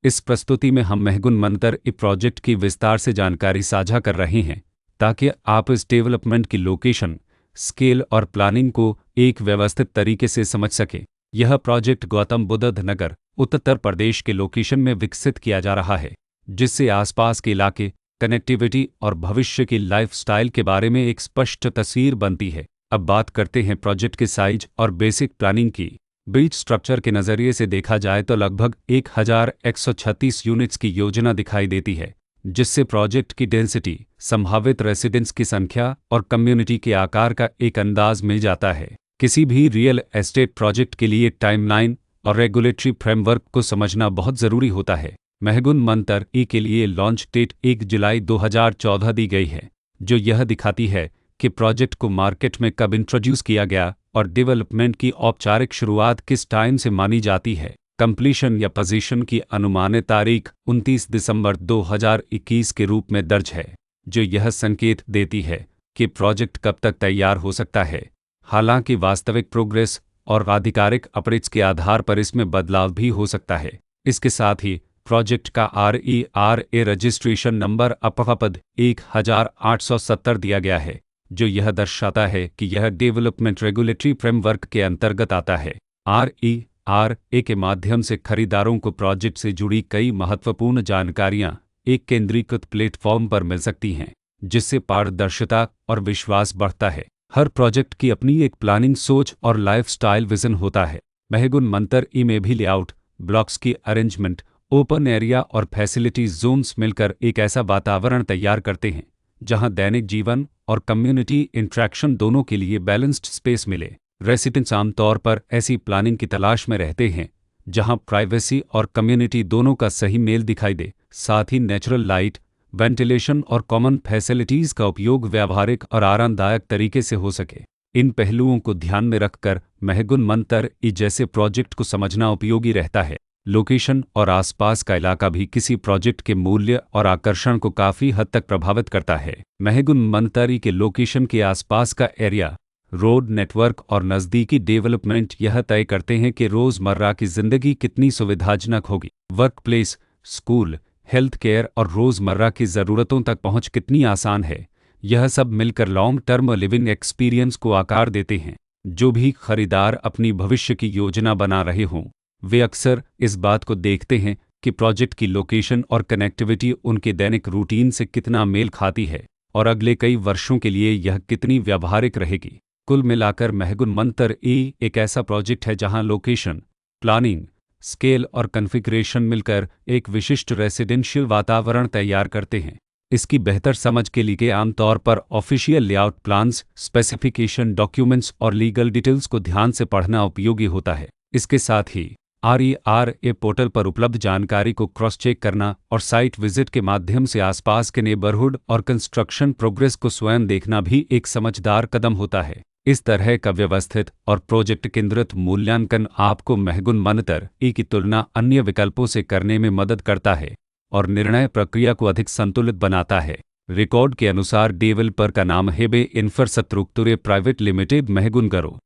इस प्रस्तुति में हम महगुन मंतर ई प्रोजेक्ट की विस्तार से जानकारी साझा कर रहे हैं ताकि आप इस डेवलपमेंट की लोकेशन, स्केल और प्लानिंग को एक व्यवस्थित तरीके से समझ सकें। यह प्रोजेक्ट गौतम बुद्ध नगर, उत्तर प्रदेश के लोकेशन में विकसित किया जा रहा है, जिससे आसपास के इलाके, कनेक्टिविटी और भविष्य की लाइफस्टाइल के बारे में एक स्पष्ट तस्वीर बनती है। अब बात करते हैं प्रोजेक्ट के साइज और बेसिक प्लानिंग की। ब्रीज स्ट्रक्चर के नज़रिए से देखा जाए तो लगभग 1136 यूनिट्स की योजना दिखाई देती है, जिससे प्रोजेक्ट की डेंसिटी, संभावित रेसिडेंट्स की संख्या और कम्युनिटी के आकार का एक अंदाज मिल जाता है। किसी भी रियल एस्टेट प्रोजेक्ट के लिए टाइमलाइन और रेगुलेटरी फ्रेमवर्क को समझना बहुत ज़रूरी होता है। महगुन मंतर ई के लिए लॉन्च डेट 1 जुलाई 2014 दी गई है, जो यह दिखाती है कि प्रोजेक्ट को मार्केट में कब इंट्रोड्यूस किया गया और डेवलपमेंट की औपचारिक शुरुआत किस टाइम से मानी जाती है। कंप्लीशन या पोजीशन की अनुमानित तारीख 29 दिसंबर 2021 के रूप में दर्ज है, जो यह संकेत देती है कि प्रोजेक्ट कब तक तैयार हो सकता है। हालांकि वास्तविक प्रोग्रेस और आधिकारिक अपडेट्स के आधार पर इसमें बदलाव भी हो सकता है। इसके साथ ही प्रोजेक्ट का RERA रजिस्ट्रेशन नंबर अपवाद 1870 दिया गया है, जो यह दर्शाता है कि यह डेवलपमेंट रेगुलेटरी फ्रेमवर्क के अंतर्गत आता है। RERA के माध्यम से खरीदारों को प्रोजेक्ट से जुड़ी कई महत्वपूर्ण जानकारियां एक केंद्रीकृत प्लेटफॉर्म पर मिल सकती हैं, जिससे पारदर्शिता और विश्वास बढ़ता है। हर प्रोजेक्ट की अपनी एक प्लानिंग सोच और लाइफस्टाइल विजन होता है। महगुन मंतर ई में भी लेआउट, ब्लॉक्स की अरेंजमेंट, ओपन एरिया और फैसिलिटी जोन्स मिलकर एक ऐसा वातावरण तैयार करते हैं जहां दैनिक जीवन और कम्युनिटी इंट्रैक्शन दोनों के लिए बैलेंस्ड स्पेस मिले। रेसिडेंट्स आमतौर पर ऐसी प्लानिंग की तलाश में रहते हैं जहां प्राइवेसी और कम्युनिटी दोनों का सही मेल दिखाई दे, साथ ही नेचुरल लाइट, वेंटिलेशन और कॉमन फैसिलिटीज़ का उपयोग व्यावहारिक और आरामदायक तरीके से हो सके। इन पहलुओं को ध्यान में रखकर महगुन मंतर ई जैसे प्रोजेक्ट को समझना उपयोगी रहता है। लोकेशन और आसपास का इलाका भी किसी प्रोजेक्ट के मूल्य और आकर्षण को काफ़ी हद तक प्रभावित करता है। महगुन मंतर ई के लोकेशन के आसपास का एरिया, रोड नेटवर्क और नज़दीकी डेवलपमेंट यह तय करते हैं कि रोज़मर्रा की ज़िंदगी कितनी सुविधाजनक होगी। Work place, school, health care और रोज़मर्रा की ज़रूरतों तक पहुंच कितनी आसान है। यह सब मिलकर लॉन्ग टर्म लिविंग एक्सपीरियंस को आकार देते हैं। जो भी खरीदार अपनी भविष्य की योजना बना रहे हों, वे अक्सर इस बात को देखते हैं कि प्रोजेक्ट की लोकेशन और कनेक्टिविटी उनके दैनिक रूटीन से कितना मेल खाती है और अगले कई वर्षों के लिए यह कितनी व्यावहारिक रहेगी। कुल मिलाकर महगुन मंतर ई एक ऐसा प्रोजेक्ट है जहां लोकेशन, प्लानिंग, स्केल और कॉन्फ़िगरेशन मिलकर एक विशिष्ट रेसिडेंशियल वातावरण तैयार करते हैं। इसकी बेहतर समझ के लिए आमतौर पर official layout plans, specification documents और लीगल डिटेल्स को ध्यान से पढ़ना उपयोगी होता है। इसके साथ ही RERA पोर्टल पर उपलब्ध जानकारी को क्रॉस चेक करना और साइट विजिट के माध्यम से आसपास के नेबरहुड और कंस्ट्रक्शन प्रोग्रेस को स्वयं देखना भी एक समझदार कदम होता है। इस तरह का व्यवस्थित और प्रोजेक्ट केंद्रित मूल्यांकन आपको महगुन मंतर ई की तुलना अन्य विकल्पों से करने में मदद करता है और निर्णय प्रक्रिया को अधिक संतुलित बनाता है। रिकॉर्ड के अनुसार डेवलपर का नाम हेबे इंफ्रास्ट्रक्चर प्राइवेट लिमिटेड महगुन गरो।